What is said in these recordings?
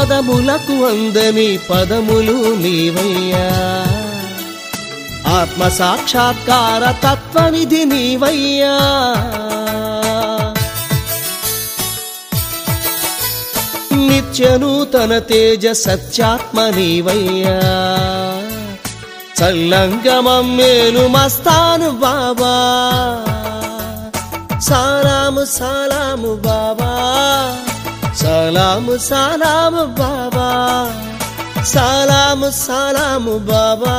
పదములకు అందని పదములు నీవయ్యా ఆత్మ సాక్షాత్కార తత్వనిధి నీవయ్యా నిత్యనూతన తేజ సత్యాత్మ నీవయ్యా చల్లంగమం మేలు మస్తాను బాబా సలాము సలాము బాబా సలాము సలాము బాబా సలాము సలాము బాబా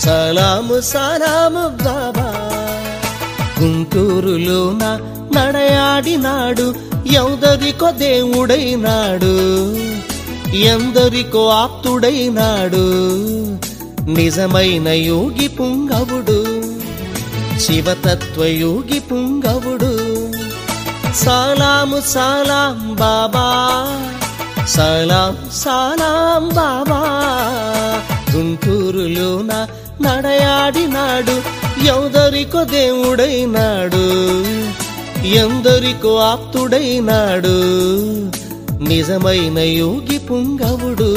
సలాము సలాము బాబా గుంటూరులోన నడయాడినాడు ఎందరికో దేవుడైనాడు ఎందరికో ఆప్తుడైనాడు నిజమైన యోగి పుంగవుడు శివతత్వయోగి పుంగవుడు సలాము సలాం బాబా సలాం సలాం బాబా గుంటూరులోన నడయాడినాడు ఎందరికో దేవుడైనాడు ఎందరికో ఆప్తుడైనాడు నిజమైన యోగి పుంగవుడు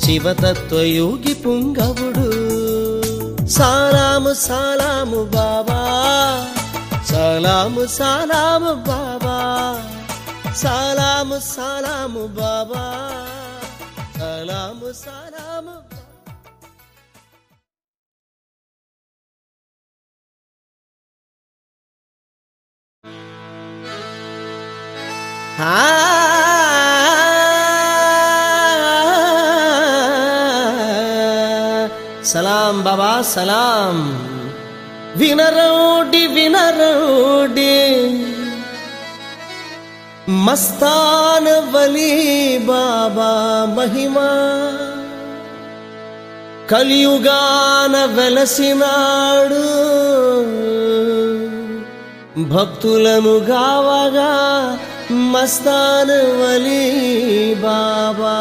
శివతత్వయోగి పుంగవుడు సలాము సలాము బాబా సలాము సలాము బాబా సలాము సలాము బాబా సలాము సలాము సలాం బాబా సలాం వినరోడి వినరోడి మస్తాన్ వలీ బాబా మహిమా కలియుగాన వెలసినాడు భక్తులను గావగా మస్తాన్ వలీ బాబా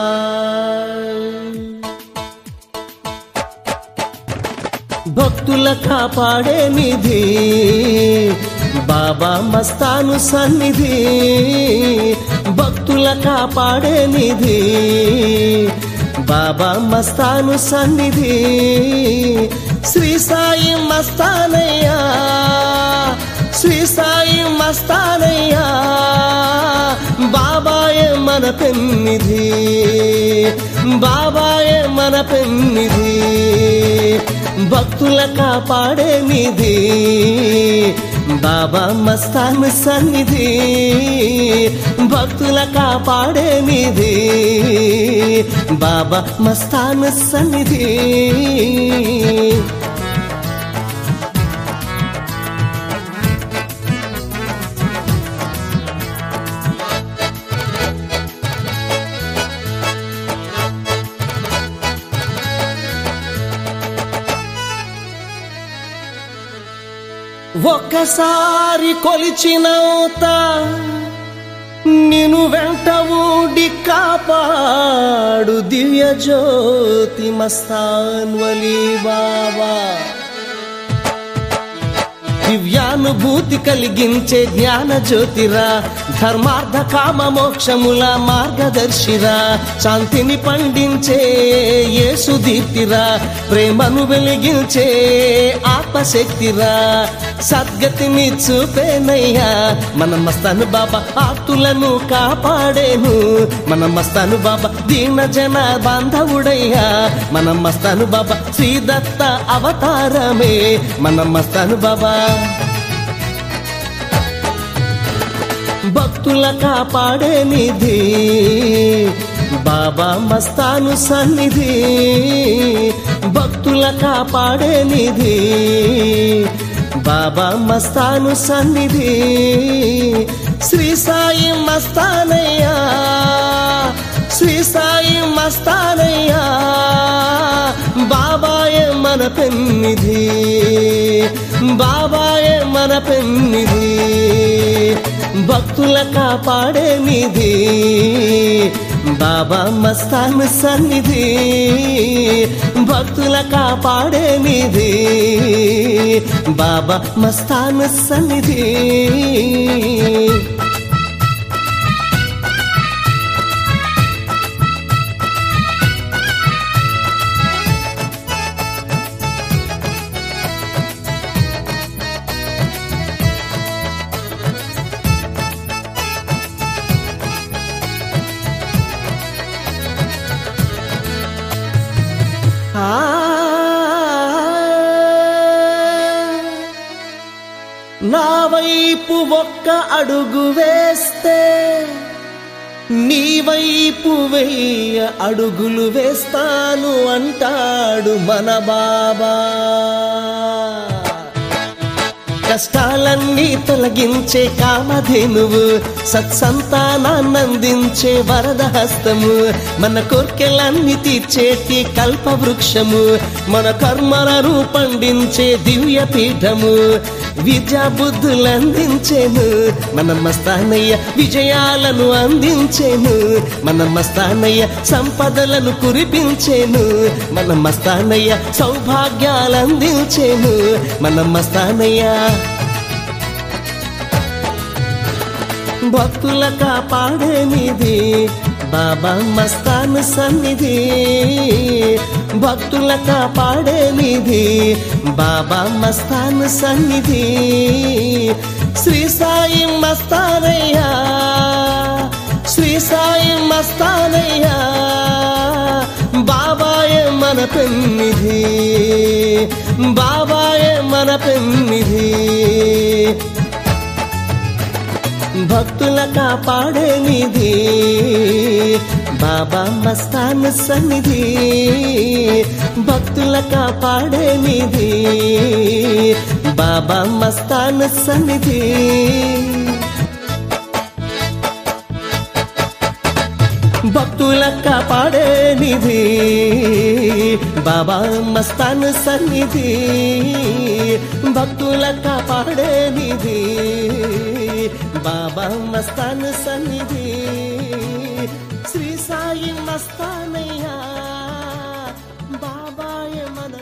భక్తుల కాపాడే నిధి బాబా మస్తాను సన్నిధి భక్తుల కాపాడే నిధి బాబా మస్తాను సన్నిధి శ్రీ సాయి మస్తానయ్యా శ్రీ సాయి మస్తానయ్యా బాబాయే మన పెన్నిధి బాబాయే మన పెన్నిధి భక్తుల కాపాడే నిధి బాబా మస్తాన్ సన్నిధి భక్తుల కాపాడే నిధి బాబా మస్తాన్ సన్నిధి ఒక్కసారి కొలిచినంత నిన్ను వెంట ఊడి కాపాడు దివ్య జ్యోతి మస్తాన్ వలీ బాబా దివ్యానుభూతి కలిగించే జ్ఞాన జ్యోతిరా ధర్మార్థ కామ మోక్షముల మార్గదర్శిరా శాంతిని పండించే యేసు దీప్తిరా ప్రేమను వెలిగించే ఆత్మశక్తిరా సద్గతిని చూపేనయ్యా మన మస్తాను బాబా ఆర్తులను కాపాడేను మన మస్తాను బాబా దీన జన బాంధవుడయ్యా మన మస్తాను బాబా శ్రీదత్త అవతారమే మన మస్తాను బాబా భక్తుల కాపాడే నిధి బాబా మస్తాను సన్నిధి భక్తుల కాపాడే నిధి బాబా మస్తాను సన్నిధి శ్రీ సాయి మస్తానయ్యా శ్రీ సాయి మస్తానయ్యా బాబాయే మన పెన్నిధి బాబాయే మన పెన్నిధి భక్తుల కాపాడే నిధి బాబా మస్తాన్ సన్నిధి భక్తుల కాపాడే నిధి బాబా మస్తాన్ సన్నిధి వైపు ఒక్క అడుగు వేస్తే నీ వైపు 1000 అడుగులు వేస్తాను అంటాడు మన బాబా. కష్టాలన్నీ తొలగించే కామధేనువు, సత్సంతానాన్నందించే వరద హస్తము, మన కోర్కెలన్నీ తీర్చేటి కల్పవృక్షము, మన కర్మలను పండించే దివ్య పీఠము, విద్యా బుద్ధులందించేను మన మస్తానయ్య, విజయాలను అందించేను మన మస్తానయ్య, సంపదలను కురిపించేను మన మస్తానయ్య, సౌభాగ్యాలందించేను మన మస్తానయ్య. భక్తుల కాపాడేనిది బాబా మస్తాన్ సన్నిధి, భక్తుల కాపాడేనిది బాబా మస్తాన్ సన్నిధి. శ్రీ సాయి మస్తానయ్యా, శ్రీ సాయి మస్తానయ్యా, బాబాయే మన పెన్నిధి, బాబాయే మన పెన్నిధి. భక్తుల కాపాడేనిది బాబా మస్తాన్ సన్నిధి, భక్తుల కాపాడేనిది బాబా మస్తాన్ సన్నిధి. భక్తుల కాపాడేనిది బాబా మస్తాన్ సన్నిధి, భక్తుల కాపాడేనిది బాబా మస్తాన్ సన్నిధి. శ్రీ సాయి మస్తానయ్యా, బాబాయే మన